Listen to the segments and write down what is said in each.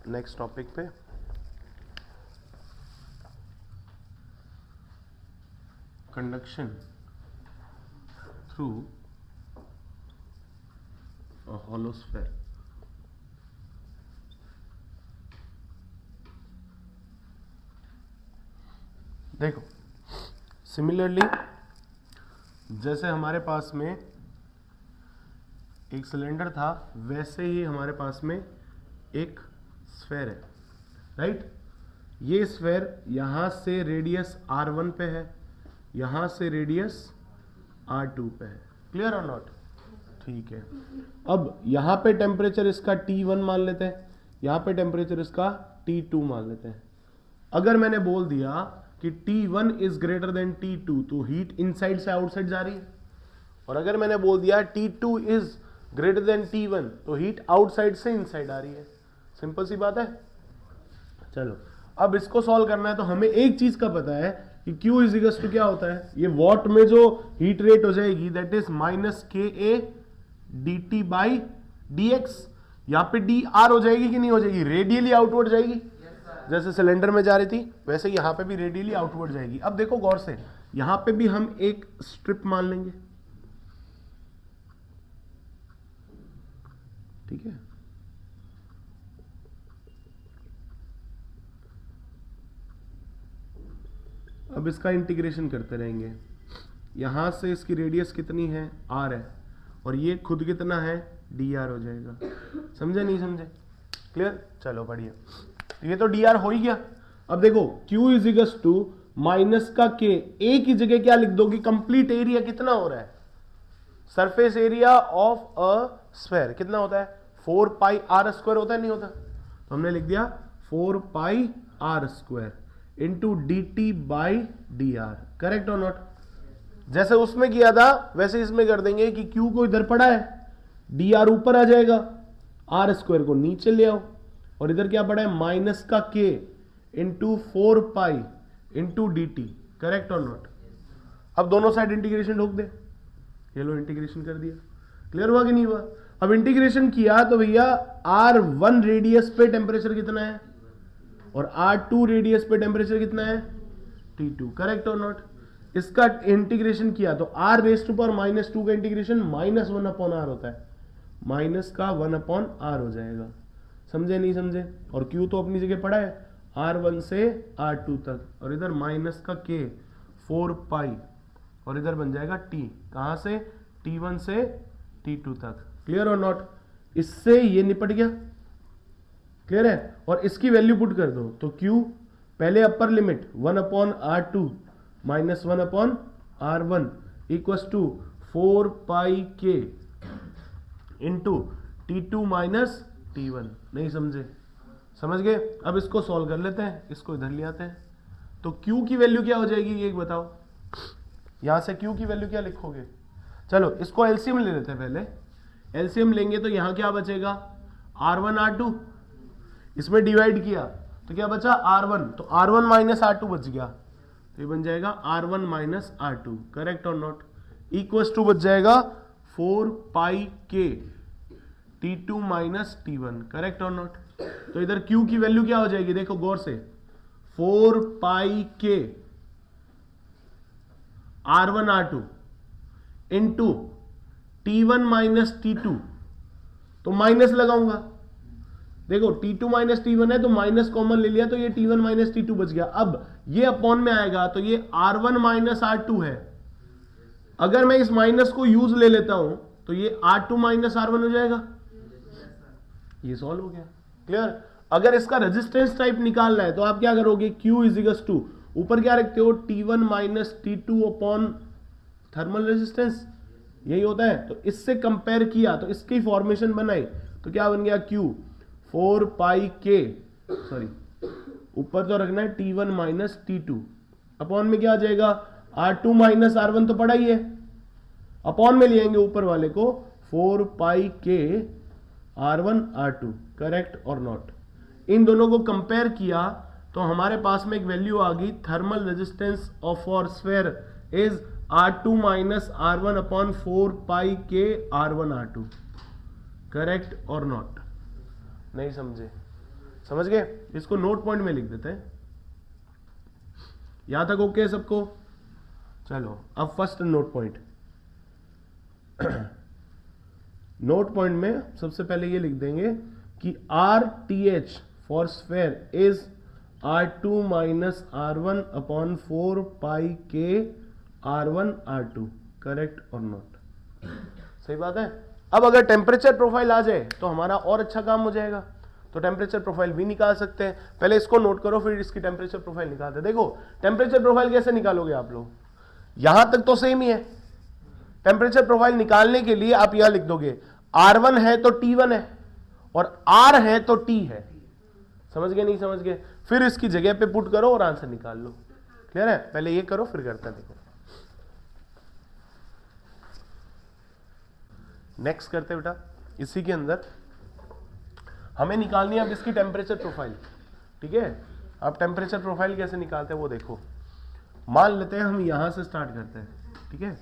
Next topic पे। Conduction through a hollow sphere. देखो, similarly जैसे हमारे पास में एक सिलेंडर था, वैसे ही हमारे पास में एक स्फीयर है, राइट। ये स्फीयर यहां से रेडियस r1 पे है, यहां से रेडियस r2 पे है। क्लियर और नॉट? ठीक है। अब यहां पे टेम्परेचर इसका T1 मान लेते हैं, यहां पे टेम्परेचर इसका T2 मान लेते हैं। अगर मैंने बोल दिया कि T1 is greater than T2 तो हीट इनसाइड से आउटसाइड जा रही है, और अगर मैंने बोल दिया T2 is greater than T1 तो हीट आउटसाइड से इनसाइड आ रही है। सिंपल सी बात है। चलो, अब इसको सॉल्व करना है तो हमें एक चीज का पता है कि Q इज इक्वल टू क्या होता है, ये वॉट में जो हीट रेट हो जाएगी that is -KA dt by dx। यहां पे dr हो जाएगी कि नहीं हो जाएगी? रेडियली आउटवर्ड जाएगी। जैसे सिलेंडर में जा रही थी वैसे यहां पे भी रेडियली आउटवर्ड जाएगी। अब देखो गौर से, यहां पे भी हम एक स्ट्रिप मान लेंगे, ठीक है। अब इसका इंटीग्रेशन करते रहेंगे। यहां से इसकी रेडियस कितनी है? r है, और ये खुद कितना है? dr हो जाएगा। समझे नहीं समझे? क्लियर? चलो बढ़िया, ये तो dr हो ही गया। अब देखो q is equal to minus का k, a की जगह क्या लिख दोगे? कंप्लीट एरिया कितना हो रहा है? Surface area of a sphere कितना होता है? 4 पाई r स्क्वायर होता है, नहीं होता? तो हमने लिख दिया 4 पाई r square into dt by dr। Correct और नॉट? जैसे उसमें किया था वैसे इसमें कर देंगे कि q को इधर पड़ा है, dr ऊपर आ जाएगा, r स्क्वायर को नीचे ले आओ, और इधर क्या पड़ा है? माइनस का k into 4 pi into dt। Correct और नॉट? अब दोनों साइड इंटीग्रेशन ठोक दे। ये लो इंटीग्रेशन कर दिया। क्लियर हुआ कि नहीं हुआ? अब इंटीग्रेशन किया तो भैया r1 रेडियस पे टेम्परेचर कितना है, और r2 रेडियस पे टेम्परेचर कितना है? T2। करेक्ट और नॉट? इसका इंटीग्रेशन किया तो r रेज टू पावर -2 का इंटीग्रेशन -1 अपॉन r होता है, माइनस का 1 अपॉन r हो जाएगा। समझे नहीं समझे? और q तो अपनी जगह पड़ा है, r1 से r2 तक, और इधर माइनस का k 4 पाई, और इधर बन जाएगा t, कहां से? T1 से T2 तक। क्लियर और नॉट? इससे ये निपट गया। क्लियर है? और इसकी वैल्यू पुट कर दो तो q पहले upper limit 1 upon r2 minus 1 upon r1 equals to 4 pi k into T2 minus T1। नहीं समझे? समझ गए? अब इसको सॉल्व कर लेते हैं, इसको इधर ले आते हैं। तो q की वैल्यू क्या हो जाएगी ये बताओ? यहां से q की वैल्यू क्या लिखोगे? चलो इसको एलसीएम ले लेते हैं। पहले एलसीएम लेंगे तो यहां क्या बचेगा? r1 r2, इसमें डिवाइड किया तो क्या बचा? r1, तो r1 माइनस r2 बच गया, तो ये बन जाएगा r1 माइनस r2। करेक्ट और नॉट? इक्वल्स टू बच जाएगा 4 pi k T2 minus T1। Correct और नॉट? तो इधर q की वैल्यू क्या हो जाएगी? देखो गौर से, 4 pi k r1 r2 into T1 minus T2, तो माइनस लगाऊंगा। देखो T2 माइनस T1 है तो माइनस कॉमन ले लिया तो ये T1 माइनस T2 बच गया। अब ये अपॉन में आएगा तो ये R1 माइनस R2 है। अगर मैं इस माइनस को यूज ले लेता हूं तो ये R2 माइनस R1 हो जाएगा। ये सॉल्व हो गया। क्लियर? अगर इसका रेजिस्टेंस टाइप निकालना है तो आप क्या करोगे? Q इज इक्वल टू ऊपर क्या रखते हो? T1 minus T2 upon thermal resistance, यही होता है। तो इससे कंपेयर किया तो इसकी फॉर्मेशन बनाई तो क्या बन गया? Q 4 पाई k, सॉरी ऊपर तो रखना है T1 माइनस T2, अपॉन में क्या आ जाएगा? R2 माइनस R1 तो पड़ा ही है, अपॉन में लेंगे ऊपर वाले को 4 pi k R1 R2। Correct और नॉट? इन दोनों को कंपेयर किया तो हमारे पास में एक वैल्यू आ गई, thermal resistance of for sphere is R2 minus R1 upon 4 pi k R1 R2। Correct और नॉट? नहीं समझे? समझ गए? इसको नोट पॉइंट में लिख देते हैं। यहां तक ओके है सबको? चलो अब first note point. Note point में सबसे पहले ये लिख देंगे कि R T H for sphere is R2 minus R1 upon 4 पाई के R1 R2, करेक्ट और नॉट? सही बात है। अब अगर टेम्परेचर प्रोफाइल आ जाए तो हमारा और अच्छा काम हो जाएगा, तो टेम्परेचर प्रोफाइल भी निकाल सकते हैं। पहले इसको नोट करो, फिर इसकी टेम्परेचर प्रोफाइल निकालते हैं। देखो टेम्परेचर प्रोफाइल कैसे निकालोगे आप लोग, यहां तक तो सेम ही है। टेम्परेचर प्रोफाइल निकालने के लिए आप यहां लिख दोगे R1 है तो T1 है और R है तो T है। समझ गए नहीं समझ गए? फिर इसकी जगह पे पुट करो और आंसर निकाल लो। क्लियर है? पहले ये करो फिर करते हैं। देखो नेक्स्ट करते बेटा, इसी के अंदर हमें निकालनी है अब इसकी टेम्परेचर प्रोफाइल। ठीक है, अब टेम्परेचर प्रोफाइल कैसे निकालते हैं वो देखो। मान लेते हैं हम यहां से स्टार्ट करते हैं। ठीक है,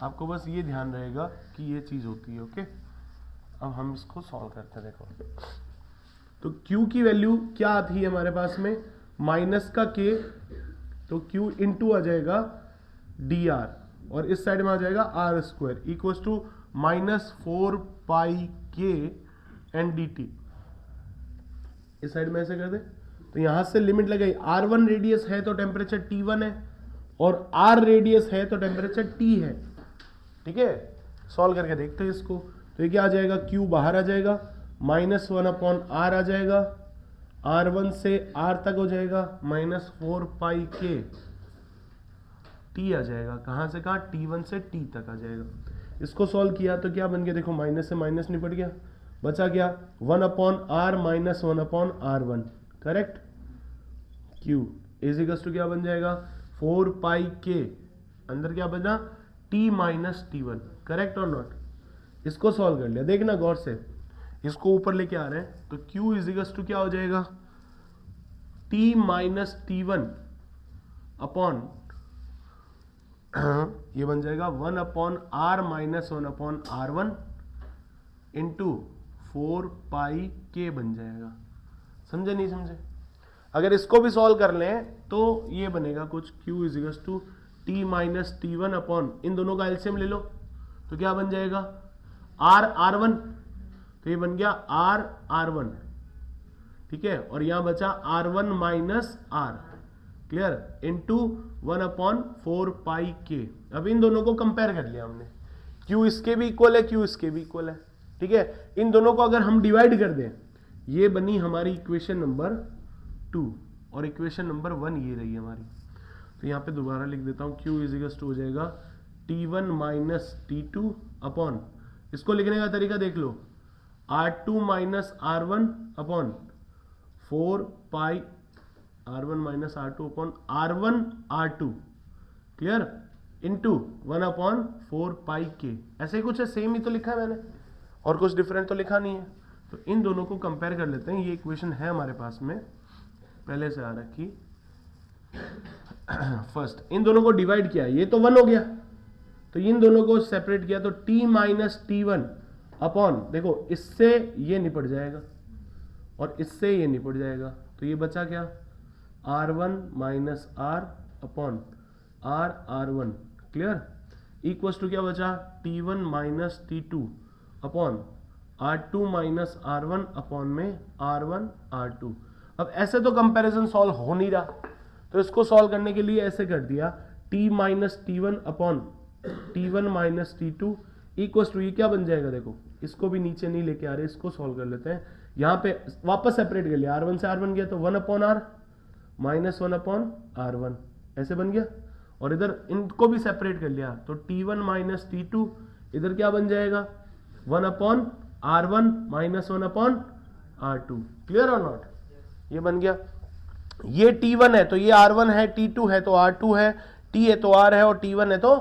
आपको बस ये ध्यान रहेगा कि ये चीज होती है। ओके, अब हम इसको सॉल्व करते हैं। देखो तो Q की वैल्यू क्या आती है हमारे पास में, माइनस का K, तो Q इंटू आ जाएगा dr और इस साइड में आ जाएगा r square equal to minus 4 pi K and dt। इस साइड में ऐसे कर दे तो यहां से लिमिट लगाई, R1 रेडियस है तो टेम्परेचर T1 है और R रेडियस है तो टेम्परेचर T है। ठीक है, सॉल्व करके देखते हैं इसको। तो ये क्या आ जाएगा, Q बाहर आ जाएगा, माइनस 1 अपॉन R आ जाएगा, R1 से R तक हो जाएगा, माइनस 4 पाई K T आ जाएगा। कहां से कहां, T1 से T तक आ जाएगा। इसको सॉल्व किया तो क्या बन गया, देखो माइनस से माइनस निपट गया, बचा क्या 1 upon R minus 1 upon R1, correct. Q इजिकल्स to क्या बन जाएगा, 4 पाई K, अंदर क्या बना T माइनस T1, करेक्ट और नॉट? इसको सॉल्व कर लिया, देखना गौर से, इसको ऊपर लेके आ रहे हैं तो Q इजिकल्स टू क्या हो जाएगा, T माइनस T1 अपॉन ये बन जाएगा 1 upon R minus 1 upon R1 into 4 pi K बन जाएगा। समझे नहीं समझे? अगर इसको भी सॉल्व कर लें तो ये बनेगा कुछ, Q इजिकल्स to T minus T1 upon, इन दोनों का एलसीएम ले लो तो क्या बन जाएगा, R R1, तो ये बन गया R R1। ठीक है, और यहां बचा R1 minus R, clear, into 1 upon 4 pi K। अब इन दोनों को कंपेयर कर लिया हमने, Q इसके भी इक्वल है, Q इसके भी इक्वल है। ठीक है, इन दोनों को अगर हम डिवाइड कर दें, ये बनी हमारी इक्वेशन नंबर 2 और इक्वेशन नंबर 1 ये रही हमारी। तो यहाँ पे दोबारा लिख देता हूँ, Q इजिकल्स टू हो जाएगा T1 माइनस T2 अपॉन, इसको लिखने का तरीका देख लो, R2 माइनस R1 अपॉन 4 पाई R1 minus R2 upon R1 R2, clear, into 1 upon 4 pi K। ऐसे ही कुछ है, सेम ही तो लिखा है मैंने, और कुछ डिफरेंट तो लिखा नहीं है। तो इन दोनों को कंपेयर कर लेते हैं। ये इक्वेशन है हमारे पास में पहले से आ रखी। फर्स्ट इन दोनों को डिवाइड किया, ये तो 1 हो गया, तो इन दोनों को सेपरेट किया तो T माइनस T1 अपॉन, देखो इससे ये निपट जाएगा और इससे ये निपट जाएगा, तो ये बचा क्या, R1 minus R upon R R1, clear, equals to क्या बचा, T1 minus T2 upon R2 minus R1 upon में R1 R2। अब ऐसे तो कंपैरिजन सॉल्व हो नहीं रहा, तो इसको सॉल्व करने के लिए ऐसे कर दिया, T minus T1 upon T1 minus T2 equals to, ये क्या बन जाएगा, देखो इसको भी नीचे नहीं लेके आ रहे, इसको सॉल्व कर लेते हैं। यहाँ पे वापस सेपरेट कर लिया, R1 से R1 गया तो 1 upon R minus 1 upon R1 ऐसे बन गया, और इधर इनको भी सेपरेट कर लिया तो T1 माइनस T2 इधर क्या बन जाएगा, 1 upon R1 minus 1 upon R2, clear और नॉट? ये बन गया, ये T1 है तो ये R1 है, T2 है तो R2 है, T है तो R है और T1 है तो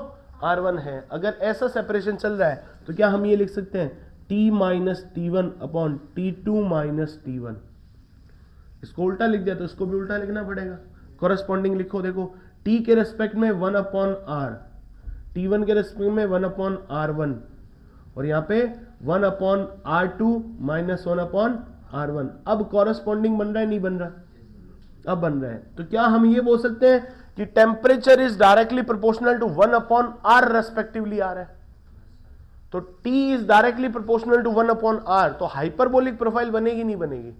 R1 है। अगर ऐसा सेपरेशन चल रहा है तो क्या हम ये लिख सकते हैं, T minus T1 upon T2 minus T1। इसको उल्टा लिख दिया तो इसको भी उल्टा लिखना पड़ेगा, कोरेस्पॉन्डिंग लिखो। देखो T के रेस्पेक्ट में 1 अपॉन R, T1 के रेस्पेक्ट में 1/R1 और यहाँ पे 1/R2 माइनस 1/R1। अब कॉरेस्पॉन्डिंग बन रहा है नहीं बन रहा? अब बन रहा है। तो क्या हम ये बोल सकते हैं कि temperature is directly proportional to 1/R respectively आ रहा है? तो T is directly proportional to 1/R। तो हाइपरबोलिक प्रोफाइल बनेगी नहीं बनेगी?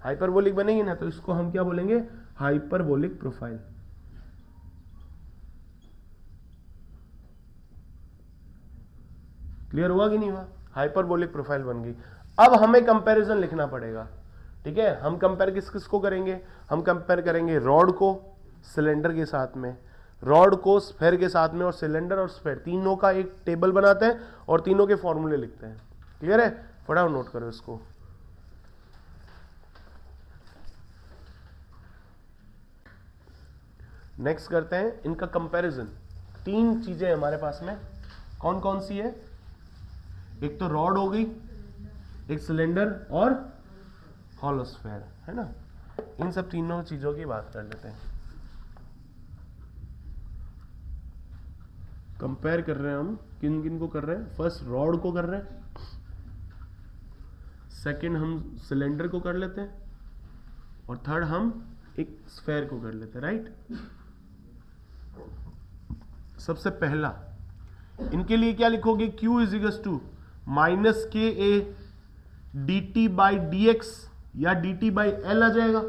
हाइपरबोलिक बनेगी ना। तो इसको हम क्या बोलेंगे? Hyperbolic profile. क्लियर हुआ कि नहीं हुआ? हाइपरबोलिक प्रोफाइल बन गई। अब हमें कंपैरिजन लिखना पड़ेगा। ठीक है, हम कंपेयर किस किस को करेंगे? हम कंपेयर करेंगे रॉड को सिलेंडर के साथ में, रॉड को स्फेयर के साथ में, और सिलेंडर और स्फेयर तीनों का एक टेबल बनाते हैं और तीनों के फॉर्मूले लिखते हैं। क्लियर है? फटाफट नोट करो इसको। नेक्स्ट करते हैं इनका कंपैरिजन। तीन चीजें हमारे पास में, कौन कौन सी है? एक तो रॉड हो गई, एक सिलेंडर और हॉलो स्फेयर, है ना। इन सब तीनों चीजों की बात कर लेते हैं। कंपेयर कर रहे हैं हम, किन किन को कर रहे हैं? फर्स्ट रॉड को कर रहे हैं, सेकंड हम सिलेंडर को कर लेते हैं, और थर्ड हम एक स्फेयर को कर लेते हैं। राइट। सबसे पहला इनके लिए क्या लिखोगे? Q is equal to minus k a d t by d x या डी टी बाई एल आ जाएगा।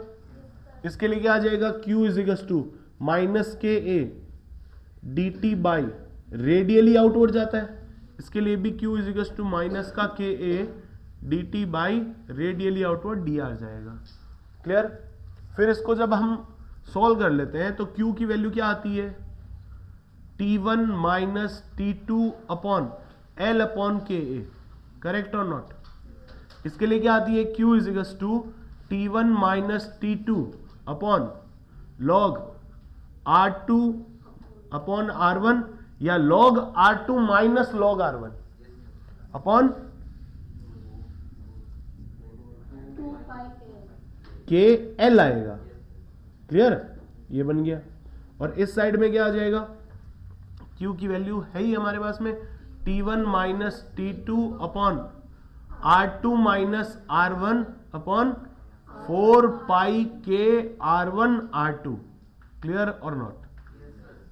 इसके लिए क्या आ जाएगा? Q is equal to minus k a d t by radially outward जाता है, इसके लिए भी Q is equal to minus का k a d t by radially outward d आ जाएगा। क्लियर? फिर इसको जब हम सॉल्व कर लेते हैं तो Q की वैल्यू क्या आती है? T1 minus T2 upon L upon के ए। करेक्ट और नॉट? इसके लिए क्या आती है? Q is equal to T1 minus T2 upon log R2 upon R1 या log R2 minus log R1 upon K L आएगा। क्लियर? ये बन गया। और इस साइड में क्या आ जाएगा? Q की वैल्यू है ही हमारे पास में T1 minus T2 upon R2 minus R1 upon 4 पाई के R1 R2। क्लियर और नॉट?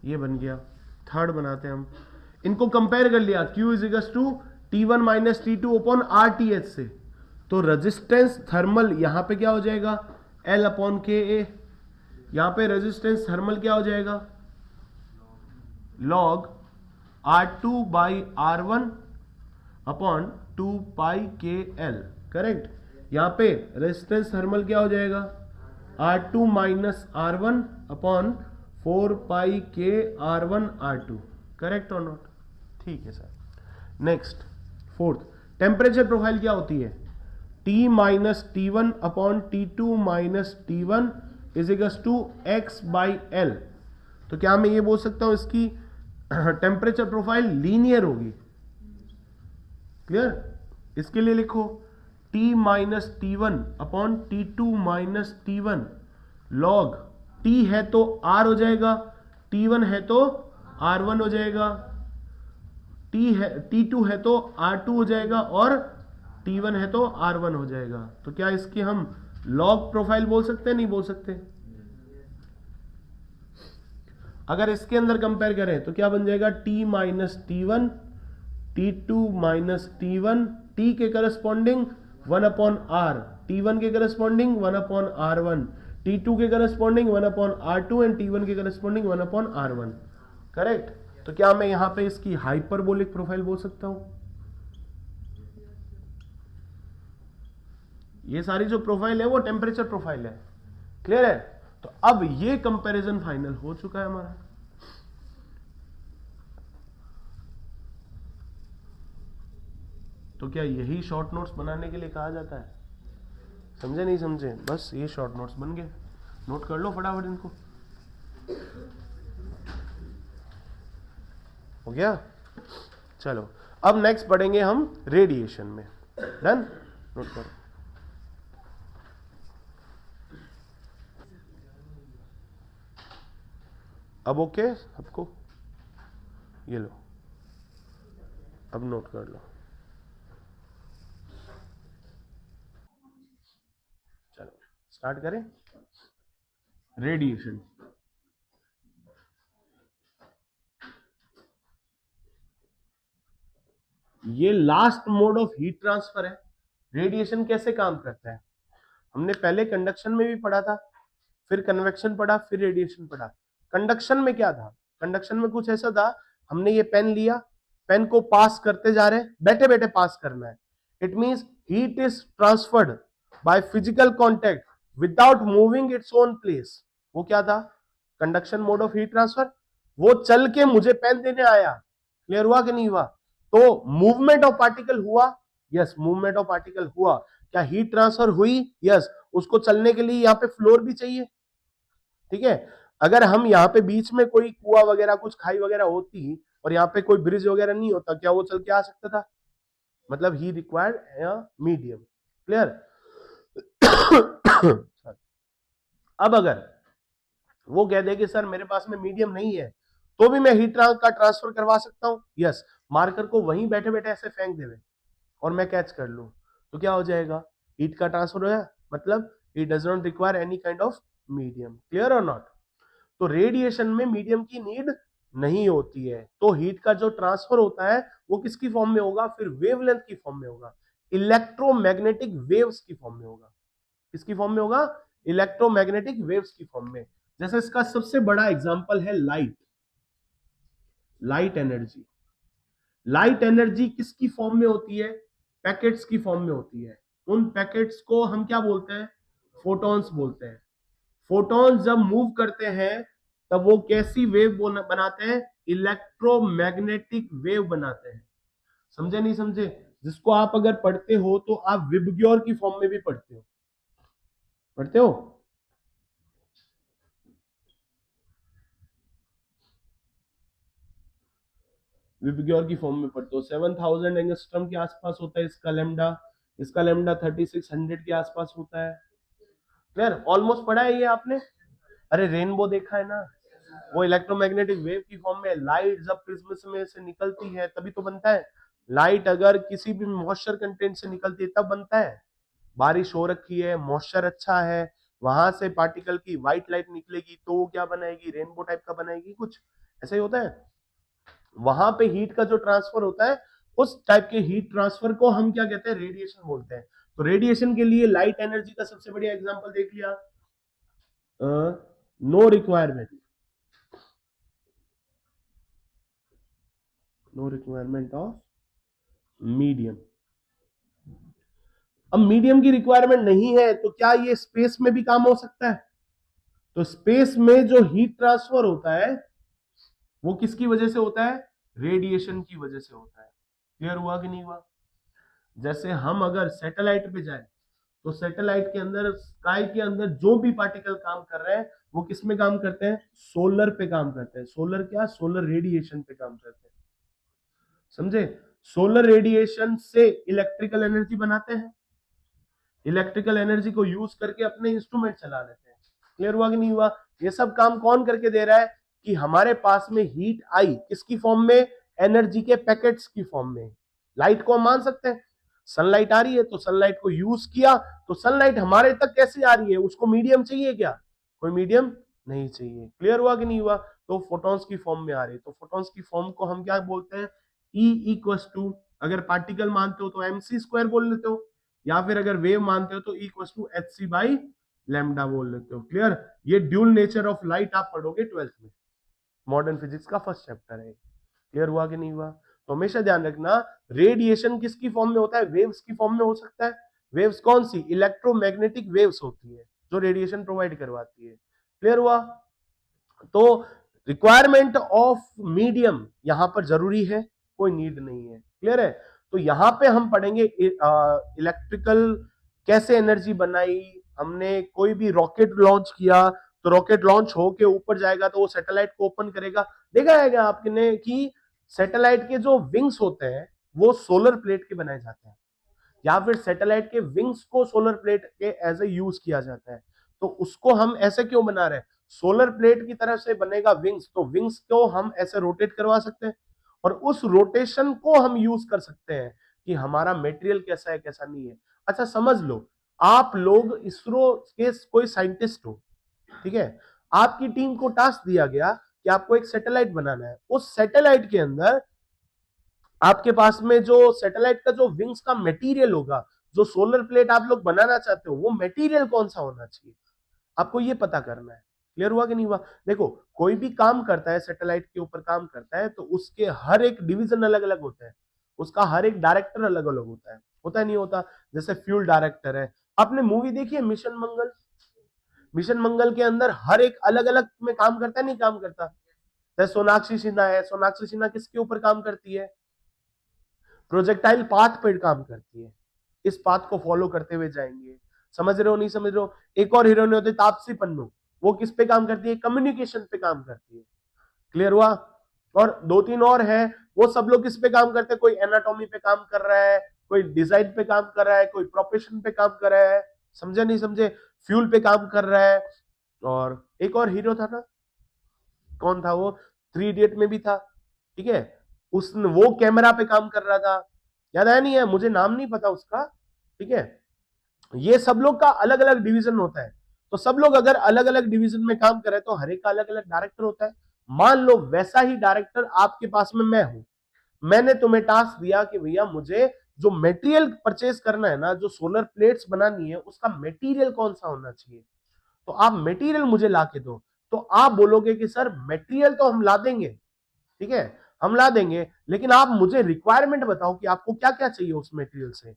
ये बन गया। थर्ड बनाते हैं हम, इनको कंपेयर कर लिया Q is equal to T1 minus T2 upon RTH से, तो रेजिस्टेंस थर्मल यहां पे क्या हो जाएगा? L अपॉन के ए। यहां पे रेजिस्टेंस थर्मल क्या हो जाएगा? Log R2 by R1 upon 2 पाई के एल। करेक्ट? यहां पे रेजिस्टेंस थर्मल क्या हो जाएगा? R2 माइनस R1 अपॉन 4 पाई के R1 R2। करेक्ट और नॉट? ठीक है sir. Next fourth, temperature profile क्या होती है? T minus T1 upon T2 minus T1 is equal to X by L. तो क्या मैं ये बोल सकता हूं इसकी टेम्परेचर प्रोफाइल लीनियर होगी? क्लियर? इसके लिए लिखो T minus T1 upon T2 minus T1 log T है तो R हो जाएगा, T1 है तो R1 हो जाएगा, T2 है तो R2 हो जाएगा, और T1 है तो R1 हो जाएगा। तो क्या इसकी हम लॉग प्रोफाइल बोल सकते हैं? नहीं बोल सकते? अगर इसके अंदर कंपेयर करें तो क्या बन जाएगा? T minus T1 T2 minus T1, T के करस्पॉन्डिंग 1 अपॉन R, T1 के करस्पॉन्डिंग 1 अपॉन R1, T2 के corresponding 1 upon R2 and T1 के करस्पॉन्डिंग 1 अपॉन R1। करेक्ट? तो क्या मैं यहां पे इसकी हाइपरबोलिक प्रोफाइल बोल सकता हूं? ये सारी जो प्रोफाइल है वो टेम्परेचर प्रोफाइल है। क्लियर है? तो अब ये कंपैरिजन फाइनल हो चुका है हमारा। तो क्या यही शॉर्ट नोट्स बनाने के लिए कहा जाता है? समझे नहीं समझे? बस ये शॉर्ट नोट्स बन गए। नोट कर लो फटाफट इनको। हो गया? चलो अब नेक्स्ट पढ़ेंगे हम रेडिएशन में। डन? नोट करो। अब ओके सबको? ये लो। अब नोट कर लो, चलो स्टार्ट करें। रेडिएशन, ये last mode of heat transfer है। रेडिएशन कैसे काम करता है, हमने पहले कंडक्शन में भी पढ़ा था, फिर कन्वेक्शन पढ़ा, फिर रेडिएशन पढ़ा। कंडक्शन में क्या था, कंडक्शन में कुछ ऐसा था, हमने ये पेन लिया, पेन को पास करते जा रहे हैं, बैठे बैठे पास करना है। It means heat is transferred by physical contact without moving its own place. वो क्या था, conduction mode of heat transfer. वो चल के मुझे पेन देने आया, क्लियर हुआ कि नहीं हुआ? तो मूवमेंट ऑफ पार्टिकल हुआ, यस मूवमेंट ऑफ पार्टिकल हुआ। क्या हीट ट्रांसफर हुई? यस। उसको चलने के लिए यहाँ पे फ्लोर भी चाहिए, ठीक है। अगर हम यहाँ पे बीच में कोई कुआ वगैरह कुछ खाई वगैरह होती और यहाँ पे कोई ब्रिज वगैरह नहीं होता, क्या वो चल के आ सकता था? मतलब ही रिक्वायर्ड मीडियम, क्लियर। अब अगर वो कह दे कि सर मेरे पास में मीडियम नहीं है, तो भी मैं हीट का ट्रांसफर करवा सकता हूं, यस। मार्कर को वहीं बैठे बैठे ऐसे फेंक देवे और मैं कैच कर लूं, तो क्या हो जाएगा, हीट का ट्रांसफर हो गया, मतलब it does not require any kind of medium, clear और नॉट? तो रेडिएशन में मीडियम की नीड नहीं होती है। तो हीट का जो ट्रांसफर होता है वो किसकी फॉर्म में होगा, फिर वेवलेंथ की फॉर्म में होगा, इलेक्ट्रोमैग्नेटिक वेव्स की फॉर्म में होगा। किसकी फॉर्म में होगा, इलेक्ट्रोमैग्नेटिक वेव्स की फॉर्म में। जैसे इसका सबसे बड़ा एग्जांपल है light, light energy. Light energy किसकी फॉर्म में होती है, पैकेट्स की फॉर्म में होती है। उन पैकेट्स को हम क्या बोलते हैं, फोटॉन्स बोलते हैं। फोटॉन्स जब मूव करते हैं तब वो कैसी वेव बनाते हैं, इलेक्ट्रोमैग्नेटिक वेव बनाते हैं। समझे नहीं समझे? जिसको आप अगर पढ़ते हो तो आप विबग्योर की फॉर्म में भी पढ़ते हो, पढ़ते हो? विबग्योर की फॉर्म में पढ़ते हो। 7000 एंगस्ट्रम के आसपास होता है इसका लेमडा, इसका लेमडा 3600 के आसपास होता है। क्लियर, ऑलमोस्ट पढ़ा है ये आपने। अरे रेनबो देखा है ना, वो इलेक्ट्रोमैग्नेटिक वेव की फॉर्म में। लाइट जब प्रिज्म में से निकलती है तभी तो बनता है। लाइट अगर किसी भी मॉइस्चर कंटेंट से निकलती है तब बनता है। बारिश हो रखी है, मॉइस्चर अच्छा है, वहां से पार्टिकल की व्हाइट लाइट निकलेगी तो वो क्या बनाएगी, रेनबो टाइप का बनाएगी, कुछ ऐसा ही होता है। वहां पे हीट का जो ट्रांसफर होता है उस टाइप के हीट ट्रांसफर को हम क्या कहते हैं, रेडिएशन बोलते हैं। तो रेडिएशन के लिए लाइट एनर्जी का सबसे बढ़िया एग्जांपल देख लिया, no requirement, no requirement of medium. अब मीडियम की रिक्वायरमेंट नहीं है तो क्या ये स्पेस में भी काम हो सकता है? तो स्पेस में जो हीट ट्रांसफर होता है वो किसकी वजह से होता है, रेडिएशन की वजह से होता है। क्लियर हुआ कि नहीं हुआ? जैसे हम अगर सैटेलाइट पे जाए तो सैटेलाइट के अंदर, स्काई के अंदर जो भी पार्टिकल काम कर रहे हैं वो किस में काम करते हैं, सोलर पे काम करते हैं। सोलर क्या, सोलर रेडिएशन पे काम करते हैं, समझे? सोलर रेडिएशन से इलेक्ट्रिकल एनर्जी बनाते हैं, इलेक्ट्रिकल एनर्जी को यूज करके अपने इंस्ट्रूमेंट चला लेते हैं। क्लियर हुआ कि नहीं हुआ? ये सब काम कौन करके दे रहा है, कि हमारे पास में हीट आई किसकी फॉर्म में, एनर्जी के पैकेट्स की फॉर्म में। लाइट को हम मान सकते हैं, सनलाइट आ रही है तो सनलाइट को यूज किया, तो सनलाइट हमारे तक कैसे आ रही है, उसको मीडियम चाहिए क्या, कोई मीडियम नहीं चाहिए। क्लियर हुआ कि नहीं हुआ? तो फोटॉन्स की फॉर्म में आ रही है। तो फोटॉन्स की फॉर्म को हम क्या बोलते हैं, E इक्वस टू, अगर पार्टिकल मानते हो तो mc स्क्वायर बोल लेते हो, या फिर अगर वेव मानते हो तो E equals to H C by lambda बोल लेते हो। क्लियर? ये ड्यूल नेचर ऑफ लाइट आप पढ़ोगे 12th में, मॉडर्न फिजिक्स का फर्स्ट चैप्टर है। क्लियर हुआ कि नहीं हुआ? तो हमेशा ध्यान रखना, रेडिएशन किसकी फॉर्म में होता है, वेव्स की फॉर्म में हो सकता है। वेव्स कौन सी, इलेक्ट्रोमैग्नेटिक वेव्स होती है जो रेडिएशन प्रोवाइड करवाती है। क्लियर हुआ? तो रिक्वायरमेंट ऑफ मीडियम यहां पर जरूरी है, कोई नीड नहीं है। क्लियर है? तो यहां पे हम पढ़ेंगे इलेक्ट्रिकल कैसे एनर्जी बनाई। हमने कोई भी रॉकेट लॉन्च किया तो रॉकेट लॉन्च होके ऊपर जाएगा तो वो सैटेलाइट को ओपन करेगा। देखा है आपने कि सैटेलाइट के जो विंग्स होते हैं वो सोलर प्लेट के बनाए जाते हैं, या फिर सैटेलाइट के विंग्स को सोलर प्लेट के एज ए यूज किया जाता है। तो उसको हम ऐसे क्यों बना रहे हैं, सोलर प्लेट की तरफ से बनेगा विंग्स, तो विंग्स को हम ऐसे रोटेट करवा सकते हैं और उस रोटेशन को हम यूज कर सकते हैं कि हमारा मटेरियल कैसा है कैसा नहीं है। अच्छा समझ लो, आप लोग इसरो के कोई साइंटिस्ट हो, ठीक है, आपकी टीम को टास्क दिया गया कि आपको एक सैटेलाइट बनाना है। उस सैटेलाइट के अंदर आपके पास में जो सैटेलाइट का जो विंग्स का मटेरियल होगा, जो सोलर प्लेट आप लोग बनाना चाहते हो, वो मटेरियल कौन सा होना चाहिए, आपको ये पता करना है। क्लियर हुआ कि नहीं हुआ? देखो, कोई भी काम करता है, सैटेलाइट के ऊपर काम करता है, तो उसके हर एक डिवीजन अलग अलग होता है, उसका हर एक डायरेक्टर अलग अलग होता है नहीं होता? जैसे फ्यूल डायरेक्टर है। आपने मूवी देखी है मिशन मंगल? मिशन मंगल के अंदर हर एक अलग अलग में काम करता है नहीं काम करता? जैसे सोनाक्षी सिन्हा है, सोनाक्षी सिन्हा किसके ऊपर काम करती है? प्रोजेक्टाइल पाथ पे काम करती है, इस पाथ को फॉलो करते हुए जाएंगे। समझ रहे हो नहीं समझ रहे हो? एक और हीरोइन होती है तापसी पन्नू, वो किस पे काम करती है? कम्युनिकेशन पे काम करती है। क्लियर हुआ? और दो तीन और है, वो सब लोग किस पे काम करते हैं? कोई एनाटॉमी पे काम कर रहा है, कोई डिजाइन पे काम कर रहा है, कोई प्रोफेशन पे काम कर रहा है। समझे नहीं समझे? फ्यूल पे काम कर रहा है। और एक और हीरो था ना, कौन था वो? थ्री इडियट में भी था, ठीक है, उसने वो कैमरा पे काम कर रहा था। याद आया नहीं है? मुझे नाम नहीं पता उसका, ठीक है। ये सब लोग का अलग अलग डिवीजन होता है। तो सब लोग अगर अलग अलग डिवीजन में काम करे तो हर एक का अलग अलग डायरेक्टर होता है। मान लो वैसा ही डायरेक्टर आपके पास में मैं हूं, मैंने तुम्हें टास्क दिया कि भैया मुझे जो मटेरियल परचेज करना है ना, जो सोलर प्लेट्स बनानी है, उसका मटेरियल कौन सा होना चाहिए, तो आप मटेरियल मुझे ला के दो। तो आप बोलोगे कि सर मटेरियल तो हम ला देंगे, ठीक है, हम ला देंगे, लेकिन आप मुझे रिक्वायरमेंट बताओ कि आपको क्या क्या चाहिए उस मटेरियल से।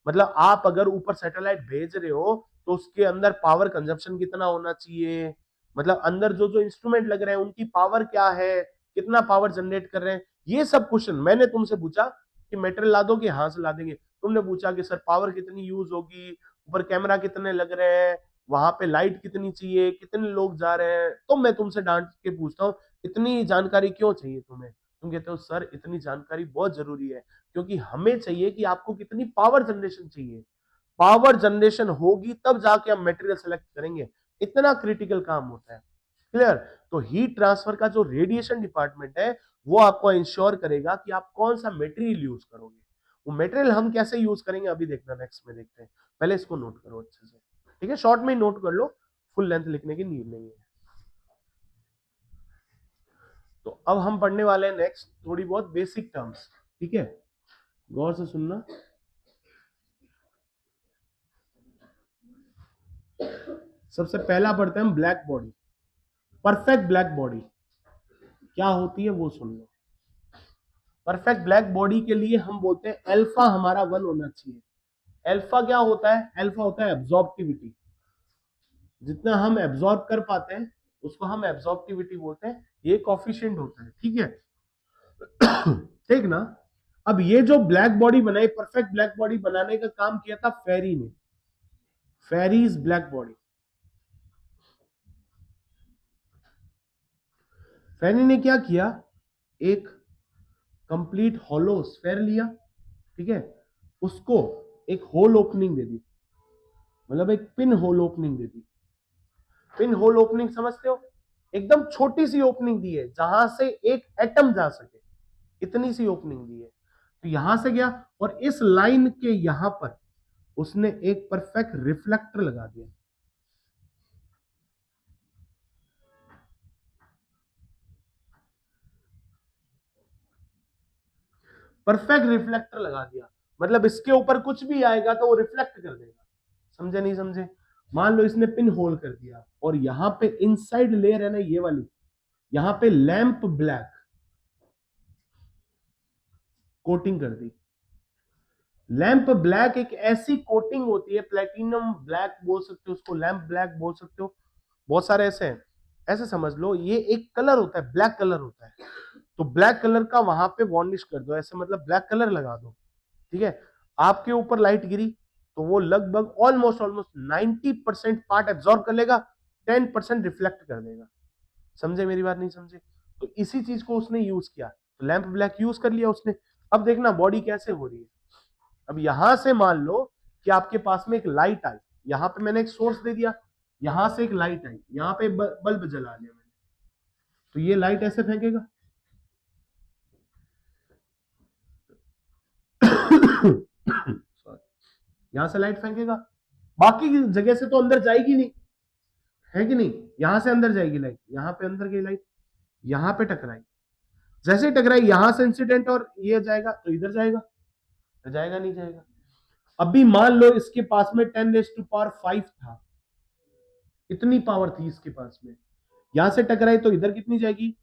मतलब आप अगर ऊपर सैटेलाइट भेज रहे हो तो उसके अंदर पावर कंजप्शन कितना होना चाहिए, मतलब अंदर जो जो इंस्ट्रूमेंट लग रहे हैं उनकी पावर क्या है, कितना पावर जनरेट कर रहे हैं, ये सब क्वेश्चन मैंने तुमसे पूछा कि मटेरियल ला दोगे? हाँ से ला देंगे। तुमने पूछा कि सर पावर कितनी यूज होगी, ऊपर कैमरा कितने लग रहे हैं, वहां पे लाइट कितनी चाहिए, कितने लोग जा रहे हैं, तो मैं तुमसे डांट के पूछता हूँ इतनी जानकारी क्यों चाहिए तुम्हें? तुम कहते हो सर इतनी जानकारी बहुत जरूरी है, क्योंकि हमें चाहिए कि आपको कितनी पावर जनरेशन चाहिए। पावर जनरेशन होगी तब जाके हम मटेरियल सेलेक्ट करेंगे, इतना क्रिटिकल काम होता है। क्लियर? तो हीट ट्रांसफर का जो रेडिएशन डिपार्टमेंट है, वो आपको इंश्योर करेगा कि आप कौन सा मटेरियल यूज करोगे। वो मटेरियल हम कैसे यूज करेंगे अभी देखना, नेक्स्ट में देखते हैं। पहले इसको नोट करो अच्छे से, ठीक है, शॉर्ट में ही नोट कर लो, फुल लेंथ लिखने की नीड नहीं है। तो अब हम पढ़ने वाले हैं नेक्स्ट थोड़ी बहुत बेसिक टर्म्स, ठीक है, गौर से सुनना। सबसे पहला पढ़ते हैं हम black body. Perfect black body क्या होती है वो सुन लो। परफेक्ट ब्लैक बॉडी के लिए हम बोलते हैं अल्फा हमारा 1 होना चाहिए। अल्फा क्या होता है? अल्फा होता है एब्जॉर्प्टिविटी, जितना हम एब्जॉर्ब कर पाते हैं उसको हम एब्जॉर्प्टिविटी बोलते हैं, ये कोफिशिएंट होता है, ठीक है। ठीक ना? अब ये जो ब्लैक बॉडी बनाई, परफेक्ट ब्लैक बॉडी बनाने का काम किया था फेरी ने, फेरीज ब्लैक बॉडी। फेरी ने क्या किया, एक कंप्लीट हॉलो स्फेयर लिया, ठीक है, उसको एक होल ओपनिंग दे दी, मतलब एक पिन होल ओपनिंग दे दी। पिन होल ओपनिंग समझते हो? एकदम छोटी सी ओपनिंग दी है जहां से एक एटम जा सके, इतनी सी ओपनिंग दी है। तो यहां से गया और इस लाइन के यहां पर उसने एक परफेक्ट रिफ्लेक्टर लगा दिया। परफेक्ट रिफ्लेक्टर लगा दिया, मतलब इसके ऊपर कुछ भी आएगा तो वो रिफ्लेक्ट कर देगा। समझे नहीं समझे? मान लो इसने पिन होल कर दिया और यहां पे इनसाइड लेयर है ना ये वाली, यहां पे लैंप ब्लैक कोटिंग कर दी। लैंप ब्लैक एक ऐसी कोटिंग होती है, प्लेटिनम ब्लैक बोल सकते हो उसको, लैंप ब्लैक बोल सकते हो, बहुत सारे ऐसे हैं। ऐसे समझ लो ये एक कलर होता है, ब्लैक कलर होता है। तो ब्लैक कलर का वहां पे वार्निश कर दो, ऐसे मतलब ब्लैक कलर लगा दो, ठीक है। आपके ऊपर लाइट गिरी तो वो लगभग ऑलमोस्ट ऑलमोस्ट 90% पार्ट एब्जॉर्ब कर लेगा, 10% रिफ्लेक्ट कर देगा। समझे मेरी बात? नहीं समझे? तो इसी चीज को उसने यूज किया, तो लैंप ब्लैक यूज कर लिया उसने। अब देखना बॉडी कैसे हो रही है। अब यहां से मान लो कि आपके पास में एक लाइट आई, यहां पे मैंने एक सोर्स दे दिया, यहां से एक लाइट आई, यहां पे बल्ब जला लिया मैंने, तो ये लाइट ऐसे फेंकेगा, यहां से लाइट फेंकेगा, बाकी की जगह से तो अंदर जाएगी नहीं, है कि नहीं? यहां से अंदर जाएगी लाइट, यहां पे अंदर गई लाइट, यहां पे टकराई, जैसे ही टकराई यहां से इंसिडेंट और ये जाएगा तो इधर जाएगा, तो जाएगा नहीं जाएगा। अभी मान लो इसके पास में 10⁵ था, इतनी पावर थी इसके पास में, यहां से टकराई तो इधर कितनी जाएगी?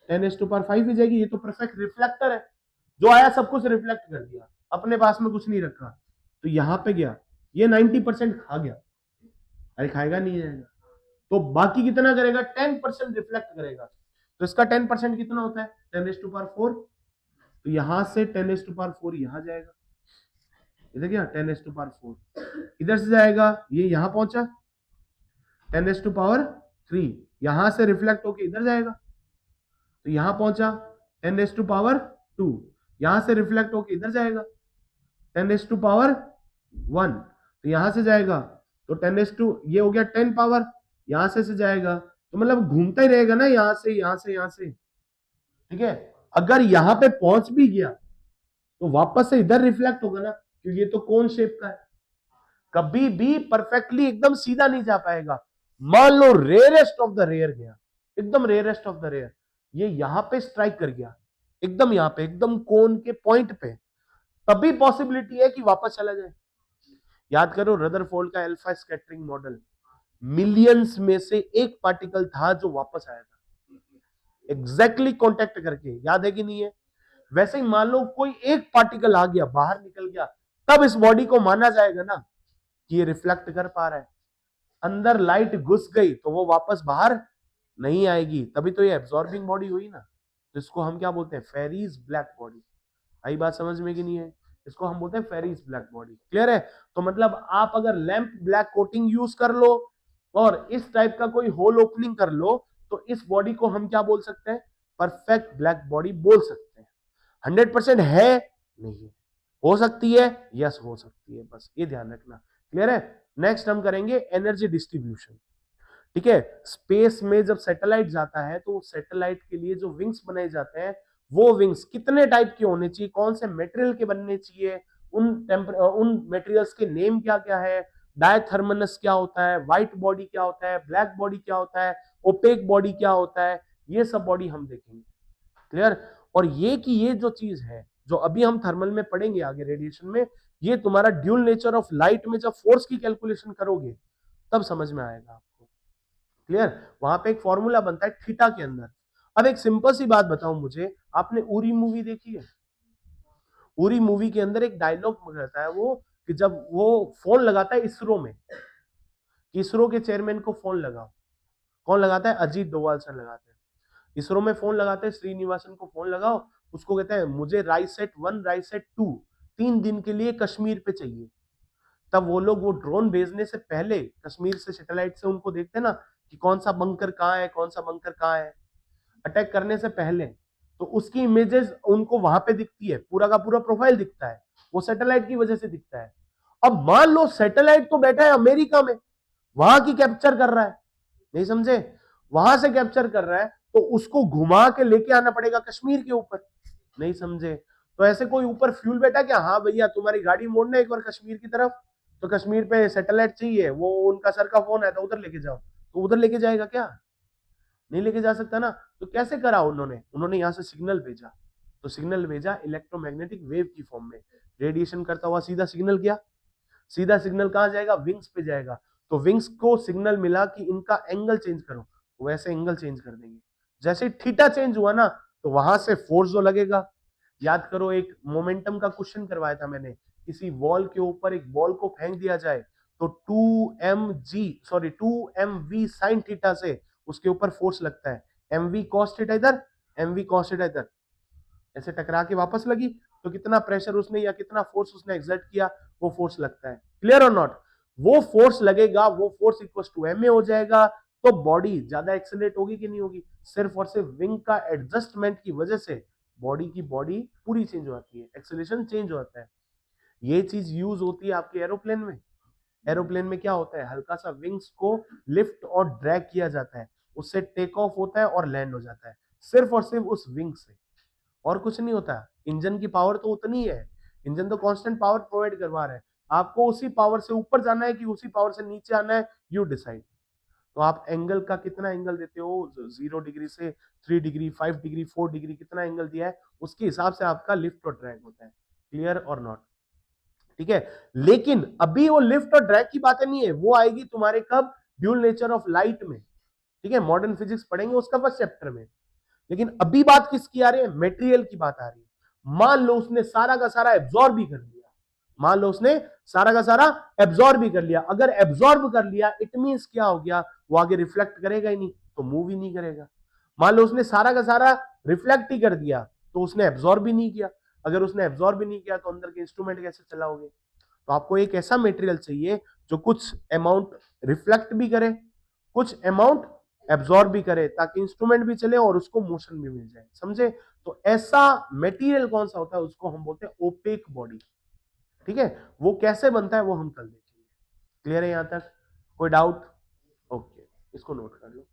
10⁵ ही जाएगी। ये तो परफेक्ट रिफ्लेक्टर है, जो आया सब कुछ रिफ्लेक्ट कर दिया, अपने पास में कुछ नहीं रखा, तो यहां पे गया, ये 90% खा गया, अरे खाएगा नहीं जाएगा, तो बाकी कितना करेगा? 10% रिफ्लेक्ट करेगा, तो इसका 10% कितना होता है? 10⁴। तो यहां से 10⁴ यहां जाएगा, इधर क्या 10⁴, इधर से जाएगा, ये यहां पहुंचा 10⁻3, यहां से रिफ्लेक्ट होके इधर जाएगा, तो यहां पहुंचा 10⁻2, यहां से रिफ्लेक्ट होके इधर जाएगा 10⁻1, तो यहां से जाएगा तो 10 ये हो गया 10 पावर, यहां से जाएगा, तो मतलब घूमता ही रहेगा ना, यहां से यहां से यहां से, ठीक है। अगर यहां पे पहुंच भी गया तो वापस से इधर रिफ्लेक्ट होगा ना, क्योंकि ये तो कोन शेप का है, कभी भी परफेक्टली एकदम सीधा नहीं जा पाएगा। मान लो रेयरेस्ट ऑफ द रेयर गया, एकदम रेयरेस्ट ऑफ द रेयर, ये यहां पे स्ट्राइक कर गया, एकदम यहां पे, एकदम कोन के पॉइंट पे, तभी पॉसिबिलिटी है कि वापस चला जाए। याद करो रदरफोर्ड का अल्फा स्कैटरिंग मॉडल, मिलियंस में से एक पार्टिकल था जो वापस आया था, एग्जैक्टली कॉन्टेक्ट करके, याद है कि नहीं है? वैसे ही मान लो कोई एक पार्टिकल आ गया, बाहर निकल गया, तब इस बॉडी को माना जाएगा ना कि ये रिफ्लेक्ट कर पा रहा है। अंदर लाइट घुस गई तो वो वापस बाहर नहीं आएगी, तभी तो ये एब्जॉर्बिंग बॉडी हुई ना, तो इसको हम क्या बोलते हैं? Fairies black body. आई बात समझ में कि नहीं है? इसको हम बोलते हैं फेरीज ब्लैक बॉडी। क्लियर है? तो मतलब आप अगर लैंप ब्लैक कोटिंग यूज कर लो और इस टाइप का कोई होल ओपनिंग कर लो, तो इस बॉडी को हम क्या बोल सकते हैं? परफेक्ट ब्लैक बॉडी बोल सकते हैं। 100% है नहीं, हो सकती है, यस हो सकती है, बस ये ध्यान रखना। क्लियर है? नेक्स्ट हम करेंगे एनर्जी डिस्ट्रीब्यूशन। ठीक है, स्पेस में जब सैटेलाइट जाता है तो सैटेलाइट के लिए जो विंग्स बनाए जाते हैं, वो विंग्स कितने टाइप के होने चाहिए, कौन से मटेरियल के बनने चाहिए, उन मटेरियल्स के नेम क्या क्या है, डायथर्मनस क्या होता है, व्हाइट बॉडी क्या होता है, ब्लैक बॉडी क्या होता है, ओपेक बॉडी क्या होता है, ये सब बॉडी हम देखेंगे। क्लियर? और ये कि ये जो चीज है जो अभी हम थर्मल में पढ़ेंगे आगे रेडिएशन में, ये तुम्हारा ड्यूल नेचर ऑफ लाइट में जब फोर्स की कैलकुलेशन करोगे तब समझ में आएगा आपको। क्लियर? वहां पे एक फॉर्मूला बनता है थीटा के अंदर। अब एक सिंपल सी बात बताओ मुझे, आपने उरी मूवी देखी है? उरी मूवी के अंदर एक डायलॉग रहता है वो, कि जब वो फोन लगाता है इसरो में, इसरो के चेयरमैन को फोन लगाओ, कौन लगाता है? अजीत डोभाल सर लगाते हैं। इसरो में फोन लगाते हैं, श्रीनिवासन को फोन लगाओ, उसको कहते हैं मुझे राइसेट 1 राइसेट 2 3 दिन के लिए कश्मीर पे चाहिए। तब वो लोग वो ड्रोन भेजने से पहले कश्मीर से सैटेलाइट से उनको देखते हैं ना कि कौन सा बंकर कहाँ है, कौन सा बंकर कहाँ है, अटैक करने से पहले, तो उसकी इमेजेस उनको वहां पे दिखती है, पूरा का पूरा प्रोफाइल दिखता है, वो सैटेलाइट की वजह से दिखता है। अब मान लो सैटेलाइट तो बैठा है अमेरिका में, वहां की कैप्चर कर रहा है, नहीं समझे? वहां से कैप्चर कर रहा है तो उसको घुमा के लेके आना पड़ेगा कश्मीर के ऊपर, नहीं समझे? तो ऐसे कोई ऊपर फ्यूल बैठा क्या? हाँ भैया तुम्हारी गाड़ी मोड़ना एक बार कश्मीर की तरफ, तो कश्मीर पे सैटेलाइट चाहिए, वो उनका सर का फोन है तो उधर लेके जाओ, तो उधर लेके जाएगा क्या? नहीं लेके जा सकता ना। तो कैसे करा उन्होंने यहाँ से सिग्नल भेजा, तो सिग्नल भेजा इलेक्ट्रोमैग्नेटिक वेव की फॉर्म में, रेडिएशन करता हुआ सीधा सिग्नल गया, सीधा सिग्नल कहां जाएगा? विंग्स पे जाएगा। तो विंग्स को सिग्नल मिला कि इनका एंगल चेंज करो, तो वैसे एंगल चेंज कर देंगे। जैसे थीटा चेंज हुआ ना, तो वहां से फोर्स जो लगेगा, याद करो एक मोमेंटम का क्वेश्चन करवाया था मैंने, किसी वॉल के ऊपर एक बॉल को फेंक दिया जाए तो 2mv साइन थीटा से उसके ऊपर फोर्स लगता है, mv cos थीटा इधर, mv cos थीटा इधर, ऐसे टकरा के वापस लगी, तो कितना प्रेशर उसने या कितना फोर्स उसने एक्सर्ट किया, वो फोर्स लगता है। क्लियर और नॉट? वो फोर्स लगेगा, वो फोर्स इक्वल टू ma हो जाएगा, तो बॉडी ज्यादा एक्सेलरेट होगी कि नहीं होगी? सिर्फ और सिर्फ विंग का एडजस्टमेंट की वजह से बॉडी की बॉडी पूरी चेंज हो जाती है, एक्सेलरेशन चेंज हो जाता है। ये चीज यूज होती है आपके एरोप्लेन में। एरोप्लेन में क्या होता है? हल्का सा विंग्स को लिफ्ट और ड्रैग किया जाता है, उससे टेक ऑफ होता है और लैंड हो जाता है, सिर्फ और सिर्फ उस विंग से, और कुछ नहीं होता। इंजन की पावर तो उतनी है, इंजन तो कांस्टेंट पावर प्रोवाइड करवा रहा है, आपको उसी पावर से ऊपर जाना है कि उसी पावर से नीचे आना है, यू डिसाइड। तो आप एंगल का कितना एंगल देते हो, 0 डिग्री से 3 डिग्री, 5 डिग्री, 4 डिग्री, कितना एंगल दिया है, उसके हिसाब से आपका लिफ्ट और ड्रैग होता है। क्लियर और नॉट? ठीक है। लेकिन अभी वो लिफ्ट और ड्रैग की बातें नहीं है, वो आएगी तुम्हारे कब, ड्यूल नेचर ऑफ लाइट में। ठीक है, मॉडर्न फिजिक्स पढ़ेंगे उसका फर्स्ट चैप्टर में। लेकिन अभी बात किसकी आ रही है, मेटेरियल की बात आ रही है। मान लो उसने सारा का सारा एब्जॉर्ब भी कर लिया, मान लो उसने सारा का सारा एब्जॉर्ब भी कर लिया। अगर एब्जॉर्ब कर लिया इट मींस क्या हो गया, वो आगे रिफ्लेक्ट करेगा ही नहीं, तो मूव ही नहीं करेगा। मान लो उसने सारा का सारा रिफ्लेक्ट ही कर दिया, तो उसने एब्जॉर्ब भी नहीं किया। अगर उसने एब्जॉर्ब भी नहीं किया तो अंदर के इंस्ट्रूमेंट कैसे चलाओगे? तो आपको एक ऐसा मटेरियल चाहिए जो कुछ अमाउंट रिफ्लेक्ट भी करे, कुछ अमाउंट एब्जॉर्ब भी करे, ताकि इंस्ट्रूमेंट भी चले और उसको मोशन भी मिल जाए। समझे? तो ऐसा मटेरियल कौन सा होता है, उसको हम बोलते हैं ओपेक बॉडी। ठीक है, वो कैसे बनता है वो हम कल देखेंगे। क्लियर है यहां तक? कोई डाउट? ओके, इसको नोट कर लो।